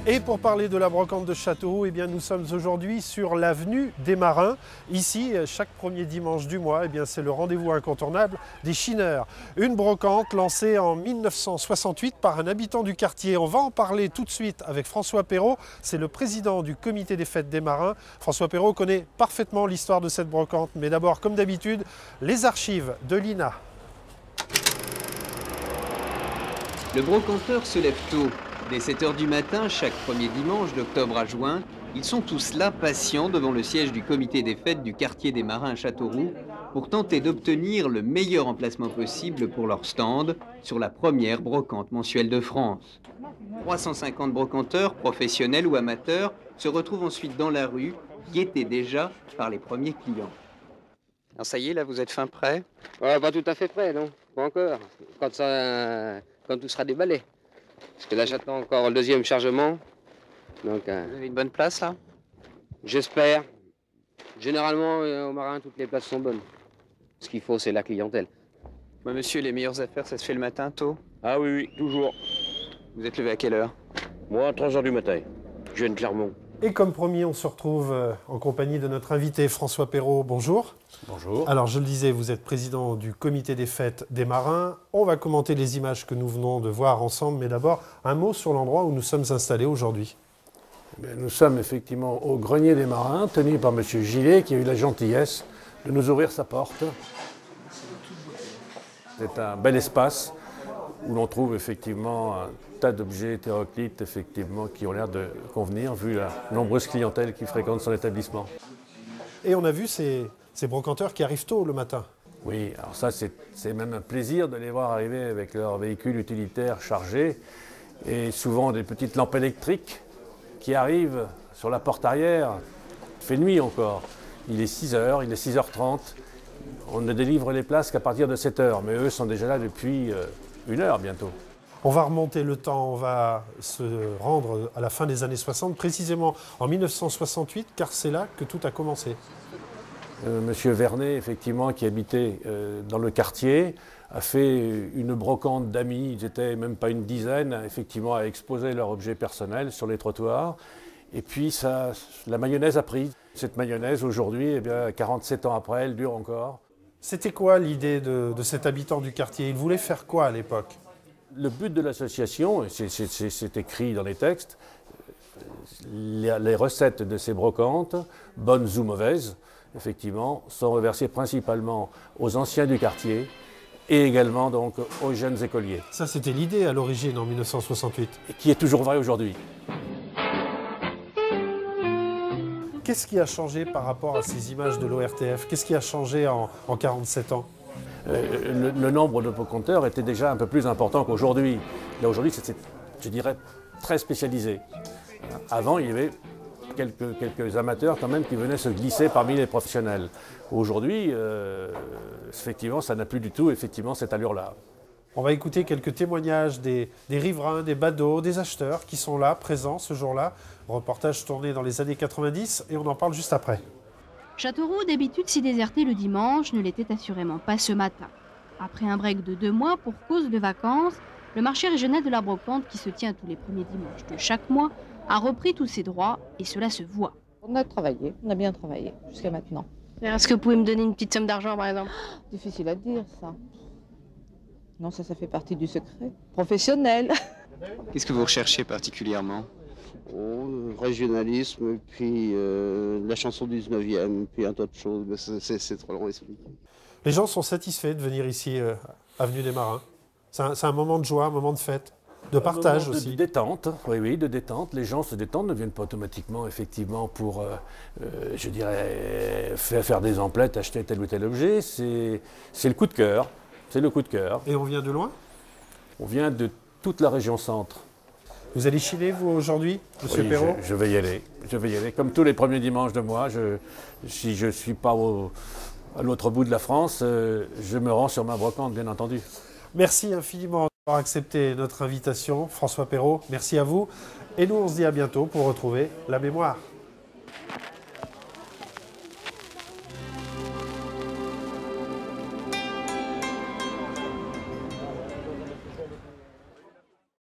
Et pour parler de la brocante de Châteauroux, eh bien, nous sommes aujourd'hui sur l'avenue des Marins. Ici, chaque premier dimanche du mois, eh bien, c'est le rendez-vous incontournable des chineurs. Une brocante lancée en 1968 par un habitant du quartier. On va en parler tout de suite avec François Perrault. C'est le président du comité des fêtes des Marins. François Perrault connaît parfaitement l'histoire de cette brocante. Mais d'abord, comme d'habitude, les archives de l'INA. Le brocanteur se lève tôt. Dès 7 h du matin, chaque premier dimanche d'octobre à juin, ils sont tous là, patients, devant le siège du comité des fêtes du quartier des Marins à Châteauroux, pour tenter d'obtenir le meilleur emplacement possible pour leur stand sur la première brocante mensuelle de France. 350 brocanteurs, professionnels ou amateurs, se retrouvent ensuite dans la rue, guettés déjà par les premiers clients. Alors ça y est, là, vous êtes fin prêt? Pas tout à fait prêt, non. Pas encore. Quand tout sera déballé. Parce que là, j'attends encore le deuxième chargement. Donc, Vous avez une bonne place, là? j'espère. Généralement, aux Marins, toutes les places sont bonnes. Ce qu'il faut, c'est la clientèle. Bah, monsieur, les meilleures affaires, ça se fait le matin, tôt? Ah oui, toujours. Vous êtes levé à quelle heure? Moi, à 3 h du matin. Je viens de Clermont. Et comme promis, on se retrouve en compagnie de notre invité François Perrault. Bonjour. Bonjour. Alors, je le disais, vous êtes président du comité des fêtes des Marins. On va commenter les images que nous venons de voir ensemble, mais d'abord, un mot sur l'endroit où nous sommes installés aujourd'hui. Nous sommes effectivement au Grenier des Marins, tenu par M. Gillet, qui a eu la gentillesse de nous ouvrir sa porte. C'est un bel espace où l'on trouve effectivement un tas d'objets hétéroclites effectivement, qui ont l'air de convenir, vu la nombreuse clientèle qui fréquente son établissement. Et on a vu ces brocanteurs qui arrivent tôt le matin. Oui, alors ça c'est même un plaisir de les voir arriver avec leurs véhicules utilitaires chargés et souvent des petites lampes électriques qui arrivent sur la porte arrière. Il fait nuit encore. Il est 6 h, il est 6 h 30. On ne délivre les places qu'à partir de 7 h, mais eux sont déjà là depuis 1 heure bientôt. On va remonter le temps, on va se rendre à la fin des années 60, précisément en 1968, car c'est là que tout a commencé. Monsieur Vernet, effectivement, qui habitait dans le quartier, a fait une brocante d'amis. Ils n'étaient même pas une dizaine, effectivement, à exposer leurs objets personnels sur les trottoirs. Et puis, la mayonnaise a pris. Cette mayonnaise, aujourd'hui, eh bien, 47 ans après, elle dure encore. C'était quoi l'idée de cet habitant du quartier? Il voulait faire quoi à l'époque? Le but de l'association, et c'est écrit dans les textes, les recettes de ces brocantes, bonnes ou mauvaises, effectivement, sont reversées principalement aux anciens du quartier et également donc aux jeunes écoliers. Ça, c'était l'idée à l'origine en 1968. Et qui est toujours vrai aujourd'hui. Qu'est-ce qui a changé par rapport à ces images de l'ORTF? Qu'est-ce qui a changé en 47 ans? Le nombre de brocanteurs était déjà un peu plus important qu'aujourd'hui. Là, aujourd'hui, c'est, je dirais, très spécialisé. Avant, il y avait quelques amateurs quand même qui venaient se glisser parmi les professionnels. Aujourd'hui, effectivement, ça n'a plus du tout effectivement cette allure-là. On va écouter quelques témoignages des riverains, des badauds, des acheteurs qui sont là, présents ce jour-là. Reportage tourné dans les années 90 et on en parle juste après. Châteauroux, d'habitude si déserté le dimanche, ne l'était assurément pas ce matin. Après un break de 2 mois pour cause de vacances, le marché régional de la brocante, qui se tient tous les premiers dimanches de chaque mois, a repris tous ses droits et cela se voit. On a travaillé, on a bien travaillé jusqu'à maintenant. Est-ce que vous pouvez me donner une petite somme d'argent par exemple? Difficile à dire ça. Non, ça fait partie du secret professionnel. Qu'est-ce que vous recherchez particulièrement? Régionalisme, puis la chanson du 19e, puis un tas de choses. Mais c'est trop long à expliquer. Les gens sont satisfaits de venir ici, avenue des Marins. C'est un moment de joie, un moment de fête, de partage aussi. De détente, oui, de détente. Les gens se détendent, ne viennent pas automatiquement, effectivement, pour, je dirais, faire des emplettes, acheter tel ou tel objet. C'est le coup de cœur. C'est le coup de cœur. Et on vient de loin? On vient de toute la région centre. Vous allez chiner, vous, aujourd'hui, monsieur Oui, Perrault? je vais y aller. Je vais y aller. Comme tous les premiers dimanches de mois, si je ne suis pas à l'autre bout de la France, je me rends sur ma brocante, bien entendu. Merci infiniment d'avoir accepté notre invitation, François Perrault. Merci à vous. Et nous, on se dit à bientôt pour retrouver la mémoire.